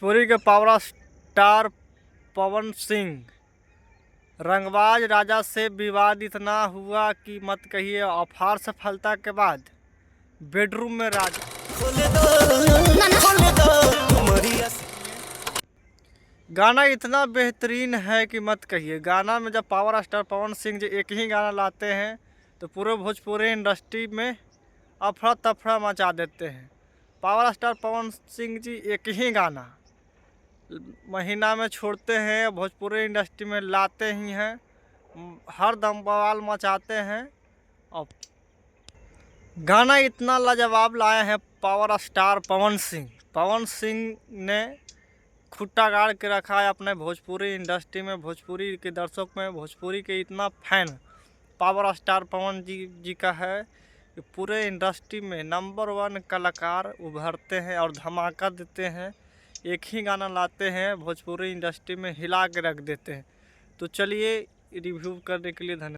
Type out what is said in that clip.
भोजपुरी के power star Pawan Singh, रंगबाज राजा से विवाद इतना हुआ कि मत कहिए। अपार सफलता के बाद बेडरूम में राजा। गाना इतना बेहतरीन है कि मत कहिए। गाना में जब पावर स्टार पवन सिंह जी एक ही गाना लाते हैं तो पूरे भोजपुरी इंडस्ट्री में अफरा तफरा मचा देते हैं। पावर स्टार पवन सिंह जी एक ही गाना महीना में छोड़ते हैं, भोजपुरी इंडस्ट्री में लाते ही हैं, हर दम बवाल मचाते हैं। और गाना इतना लाजवाब लाए हैं पावर स्टार पवन सिंह। पवन सिंह ने खुट्टा गाड़ के रखा है अपने भोजपुरी इंडस्ट्री में, भोजपुरी के दर्शक में। भोजपुरी के इतना फैन पावर स्टार पवन जी का है कि पूरे इंडस्ट्री में नंबर 1 कलाकार उभरते हैं और धमाका देते हैं। एक ही गाना लाते हैं, भोजपुरी इंडस्ट्री में हिला के रख देते हैं। तो चलिए रिव्यू करने के लिए धन्यवाद।